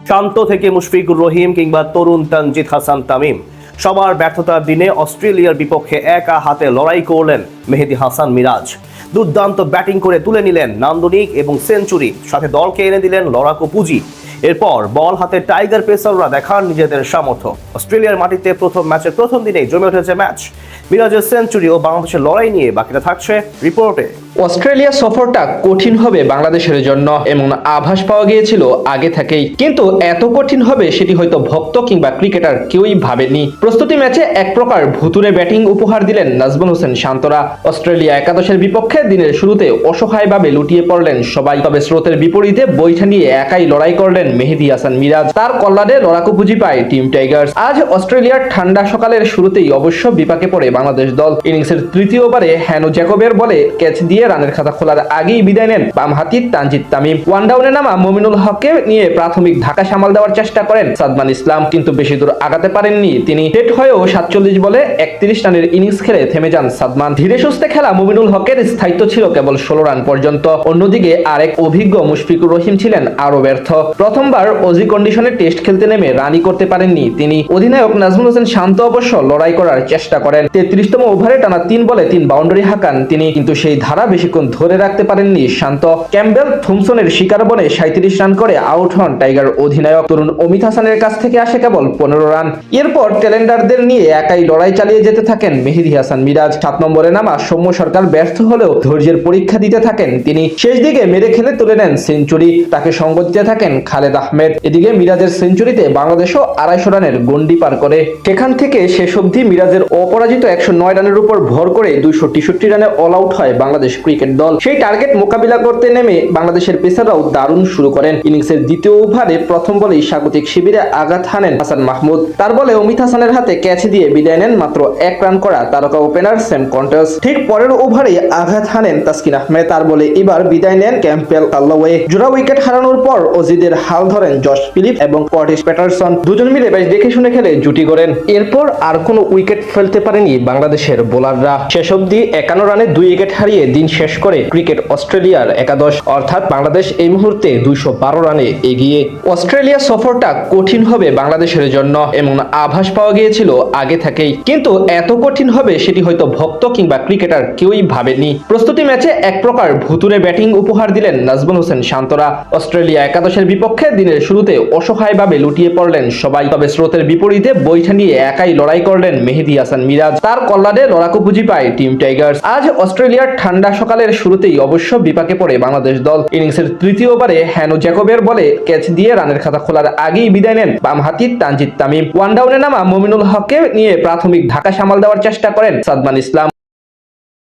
শান্ত থেকে মুশফিকুর রহিম কিংবা তরুণ তানজিদ হাসান তামিম, সবার ব্যর্থতার দিনে অস্ট্রেলিয়ার বিপক্ষে একা হাতে লড়াই করলেন মেহেদী হাসান মিরাজ। দুর্দান্ত ব্যাটিং করে তুলে নিলেন নান্দনিক এবং সেঞ্চুরি, সাথে দলকে এনে দিলেন লড়াকু পুঁজি। এরপর বল হাতে টাইগার পেসাররা দেখান নিজেদের সামর্থ্য। অস্ট্রেলিয়ার মাটিতে প্রথম ম্যাচের প্রথম দিনেই জমে উঠেছে ম্যাচ। মিরাজের সেঞ্চুরি ও বাংলাদেশের লড়াই নিয়ে বাকিটা থাকছে রিপোর্টে। অস্ট্রেলিয়া সফরটা কঠিন হবে বাংলাদেশের জন্য এমন আভাস পাওয়া গিয়েছিল আগে থেকেই, কিন্তু এত কঠিন হবে সেটি হয়তো ভক্ত কিংবা ক্রিকেটার কেউই ভাবেনি। প্রস্তুতি ম্যাচে এক প্রকার ভুতুরে ব্যাটিং উপহার দিলেন নাজমুল হোসেন শান্তরা। অস্ট্রেলিয়া একাদশের বিপক্ষে দিনের শুরুতে অসহায়ভাবে লুটিয়ে পড়লেন সবাই, তবে স্রোতের বিপরীতে বৈঠা নিয়ে একাই লড়াই করলেন মেহেদী হাসান মিরাজ। তার কল্যাণে লড়াকু পুঁজি পায় টিম টাইগার্স। আজ অস্ট্রেলিয়ার ঠান্ডা সকালের শুরুতেই অবশ্য বিপাকে পড়ে বাংলাদেশ দল। ইনিংসের তৃতীয় ওভারে হ্যানো জ্যাকবের বলে ক্যাচ দিয়ে রানের খাতা খোলার আগেই বিদায় নেন বামহাতি তানজিদ তামিম। ওয়ান ডাউনে নামা মমিনুল হককে নিয়ে প্রাথমিক ধাক্কা সামাল দেওয়ার চেষ্টা করেন সাদমান ইসলাম, কিন্তু বেশি দূর আগাতে পারেননি তিনি। ডেট হয়েও 47 বলে 31 রানের ইনিংস খেলে থেমে যান সাদমান। ধীরে সুস্থে খেলা মমিনুল হকের স্থায়িত্ব ছিল কেবল 16 রান পর্যন্ত। অন্যদিকে আরেক অভিজ্ঞ মুশফিকুর রহিম ছিলেন আরো ব্যর্থ। প্রথমবার অজি কন্ডিশনে টেস্ট খেলতে নেমে রানই করতে পারেননি তিনি। অধিনায়ক নাজমুল হোসেন শান্ত অবশ্য লড়াই করার চেষ্টা করেন। 33তম ওভারে টানা 3 বলে 3 বাউন্ডারি হাঁকান তিনি, কিন্তু সেই ধারা বেশিক্ষণ ধরে রাখতে পারেননি শান্ত। ক্যাম্বেল থমসনের শিকার বনে 37 রান করে আউট হন টাইগার অধিনায়ক। তরুণ অমিত হাসানের কাছ থেকে আসে কেবল 15 রান। এরপর টেলেন্ডারদের নিয়ে একাই লড়াই চালিয়ে যেতে থাকেন মেহেদী হাসান মিরাজ। 7 নম্বরে নামা সৌম্য সরকার ব্যর্থ হলেও ধৈর্যের পরীক্ষা দিতে থাকেন তিনি। শেষ দিকে মেরে খেলে তুলে নেন সেঞ্চুরি, তাকে সঙ্গ দিতে থাকেন খালেদ আহমেদ। এদিকে মিরাজের সেঞ্চুরিতে বাংলাদেশও 250 রানের গন্ডি পার করে। সেখান থেকে শেষ অবধি মিরাজের অপরাজিত 109 রানের উপর ভর করে 263 রানে অল আউট হয় বাংলাদেশ ক্রিকেট দল। সেই টার্গেট মোকাবিলা করতে নেমে বাংলাদেশের পেসাররাও দারুণ শুরু করেন। ইনিংসের দ্বিতীয় ওভারে প্রথম বলেই স্বাগতিক শিবিরে আঘাত হানেন হাসান মাহমুদ। তার বলে অমিত হাসানের হাতে ক্যাচ দিয়ে বিদায় নেন মাত্র 1 রান করা তারকা ওপেনার স্যাম কন্টাস। ঠিক পরের ওভারে আঘাত হানেন তাসকিন আহমেদ। তার বলে এবার বিদায় নেন ক্যাম্পবেল কাল্লাওয়ে। জোড়া উইকেট হারানোর পর অজিদের হাল ধরেন জশ ফিলিপ এবং কর্টিস প্যাটারসন। দুজন মিলে বেশ দেখে শুনে খেলে জুটি গড়েন। এরপর আর কোনো উইকেট ফেলতে পারেনি বাংলাদেশের বোলাররা। শেষ অবধি 51 রানে 2 উইকেট হারিয়ে দিন শেষ করে ক্রিকেট অস্ট্রেলিয়ার একাদশ, অর্থাৎ বাংলাদেশ এই মুহূর্তে 212 রানে এগিয়ে। অস্ট্রেলিয়া সফরটা কঠিন হবে বাংলাদেশের জন্য এমন আভাস পাওয়া গিয়েছিল আগে থেকেই, কিন্তু এত কঠিন হবে সেটি হয়তো ভক্ত কিংবা ক্রিকেটার কেউই ভাবেনি। প্রস্তুতি ম্যাচে এক প্রকার ভুতুরে ব্যাটিং উপহার দিলেন নাজমুল হোসেন শান্তরা। অস্ট্রেলিয়া একাদশের বিপক্ষে দিনের শুরুতে অসহায়ভাবে লুটিয়ে পড়লেন সবাই, তবে স্রোতের বিপরীতে বৈঠা নিয়ে একাই লড়াই করলেন মেহেদী হাসান মিরাজ। তার কল্যাণে লড়াকু পুঁজি পায় টিম টাইগার্স। আজ অস্ট্রেলিয়ার ঠান্ডা সকালের শুরুতেই অবশ্য বিপাকে পড়ে বাংলাদেশ দল। ইনিংসের তৃতীয় ওভারে হ্যানো জ্যাকবের বলে ক্যাচ দিয়ে রানের খাতা খোলার আগেই বিদায় নেন বামহাতি তানজিদ তামিম। ওয়ান ডাউনে নামা মমিনুল হককে নিয়ে প্রাথমিক ধাক্কা সামাল দেওয়ার চেষ্টা করেন সাদমান ইসলাম।